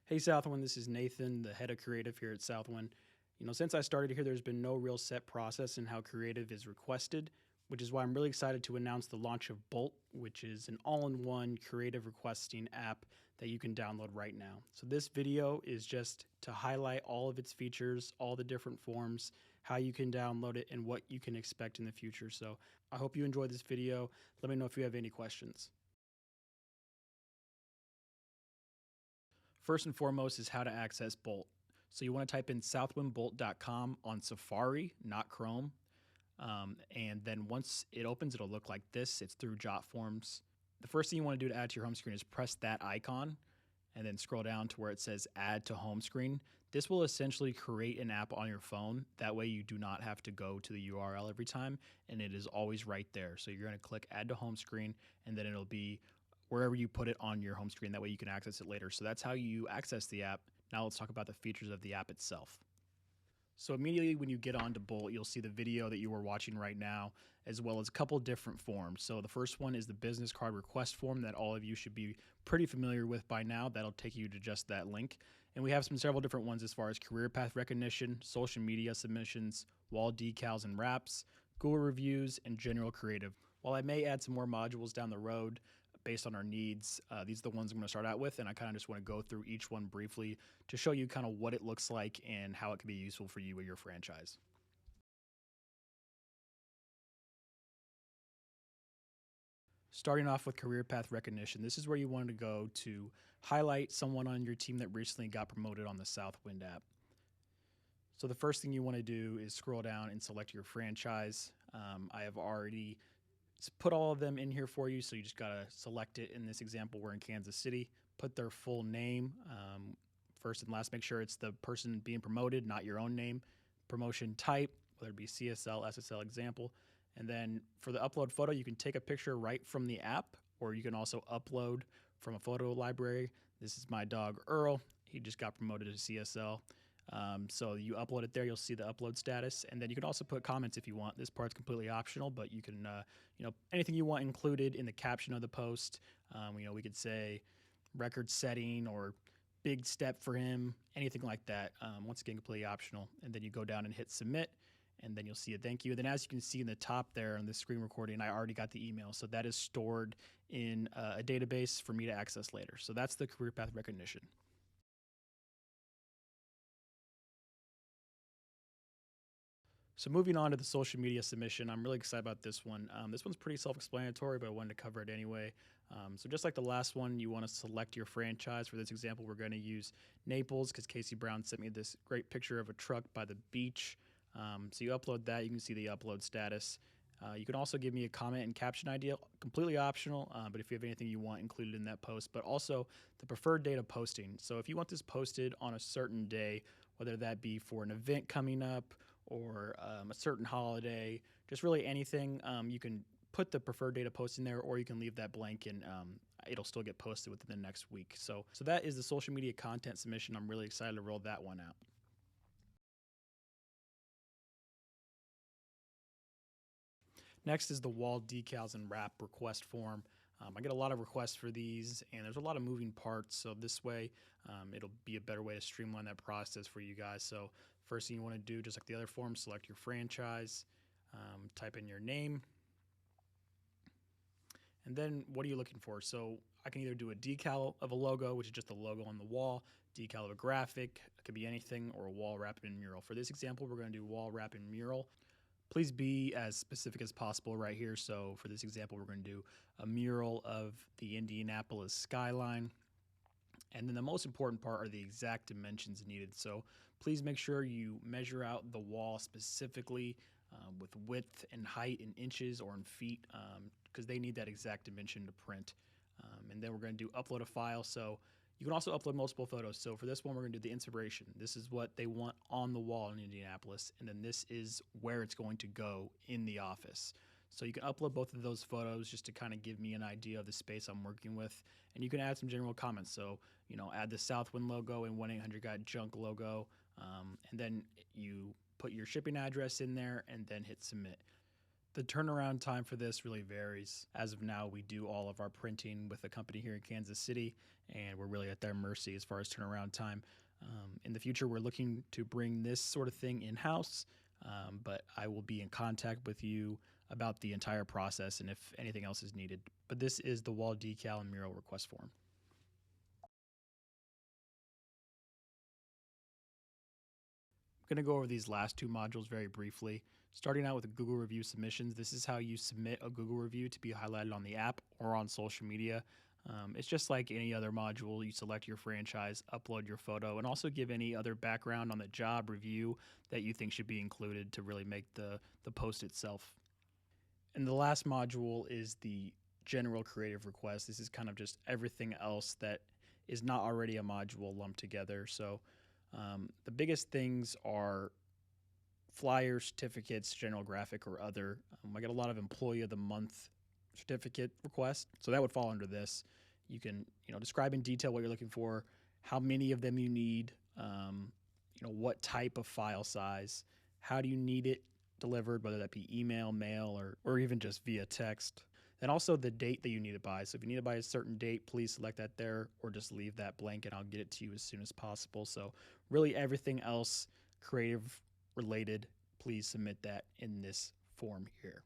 Hey Southwind, this is Nathan, the head of creative here at Southwind. Since I started here, there's been no real set process in how creative is requested, which is why I'm really excited to announce the launch of Bolt, which is an all-in-one creative requesting app that you can download right now. So this video is just to highlight all of its features, all the different forms, how you can download it, and what you can expect in the future. So I hope you enjoyed this video. Let me know if you have any questions. First and foremost is how to access Bolt. So you want to type in southwindbolt.com on Safari, not Chrome. And then once it opens, it'll look like this. It's through JotForms. The first thing you want to do to add to your home screen is press that icon and then scroll down to where it says add to home screen. This will essentially create an app on your phone. That way you do not have to go to the URL every time, and it is always right there. So you're going to click add to home screen, and then it'll be wherever you put it on your home screen. That way you can access it later. So that's how you access the app. Now let's talk about the features of the app itself. So immediately when you get onto Bolt, you'll see the video that you are watching right now, as well as a couple different forms. So the first one is the business card request form that all of you should be pretty familiar with by now. That'll take you to just that link. And we have several different ones as far as career path recognition, social media submissions, wall decals and wraps, Google reviews, and general creative. While I may add some more modules down the road, based on our needs, these are the ones I'm going to start out with, and I kind of just want to go through each one briefly to show you kind of what it looks like and how it can be useful for you or your franchise. Starting off with career path recognition, this is where you want to go to highlight someone on your team that recently got promoted on the Southwind app. So the first thing you want to do is scroll down and select your franchise. I have already put all of them in here for you, so you just gotta select it. In this example, we're in Kansas City. Put their full name, first and last. Make sure it's the person being promoted, not your own name. Promotion type, whether it be CSL, SSL example. And then for the upload photo, you can take a picture right from the app, or you can also upload from a photo library. This is my dog Earl. He just got promoted to CSL. So you upload it there, you'll see the upload status, and then you can also put comments if you want. This part's completely optional, but you can, anything you want included in the caption of the post. We could say record setting or big step for him, anything like that. Once again, completely optional. And then you go down and hit submit, and then you'll see a thank you. And then as you can see in the top there on the screen recording, I already got the email. So that is stored in a database for me to access later. So that's the career path recognition. So moving on to the social media submission, I'm really excited about this one. This one's pretty self-explanatory, but I wanted to cover it anyway. So just like the last one, you want to select your franchise. For this example, we're going to use Naples because Casey Brown sent me this great picture of a truck by the beach. So you upload that. You can see the upload status. You can also give me a comment and caption idea, completely optional, but if you have anything you want included in that post, but also the preferred date of posting. So if you want this posted on a certain day, whether that be for an event coming up or a certain holiday, just really anything, you can put the preferred date of posting there, or you can leave that blank and it'll still get posted within the next week. So that is the social media content submission. I'm really excited to roll that one out. Next is the wall decals and wrap request form. I get a lot of requests for these, and there's a lot of moving parts. So this way, it'll be a better way to streamline that process for you guys. So first thing you want to do, just like the other form, select your franchise, type in your name, and then what are you looking for? So I can either do a decal of a logo, which is just a logo on the wall, decal of a graphic, it could be anything, or a wall wrapping mural. For this example, we're going to do wall wrapping mural. Please be as specific as possible right here. So for this example, we're going to do a mural of the Indianapolis skyline. And then the most important part are the exact dimensions needed. So please make sure you measure out the wall specifically with width and height in inches or in feet, because they need that exact dimension to print. And then we're going to do upload a file. So you can also upload multiple photos. So for this one, we're going to do the inspiration. This is what they want on the wall in Indianapolis. And then this is where it's going to go in the office. So you can upload both of those photos just to kind of give me an idea of the space I'm working with. And you can add some general comments. So, add the Southwind logo and 1-800-GOT-JUNK logo. And then you put your shipping address in there and then hit submit. The turnaround time for this really varies. As of now, we do all of our printing with a company here in Kansas City, and we're really at their mercy as far as turnaround time. In the future, we're looking to bring this sort of thing in house, but I will be in contact with you about the entire process and if anything else is needed. But this is the wall decal and mural request form. I'm going to go over these last two modules very briefly. Starting out with the Google review submissions, this is how you submit a Google review to be highlighted on the app or on social media. It's just like any other module. You select your franchise, upload your photo, and also give any other background on the job review that you think should be included to really make the post itself. And the last module is the general creative request. This is kind of just everything else that is not already a module lumped together. So the biggest things are flyers, certificates, general graphic, or other. I get a lot of employee of the month certificate requests, so that would fall under this. You can, describe in detail what you're looking for, how many of them you need, what type of file size, how do you need it delivered, whether that be email, mail, or even just via text. And also the date that you need it by. So if you need it by a certain date, please select that there or just leave that blank and I'll get it to you as soon as possible. So really everything else creative related, please submit that in this form here.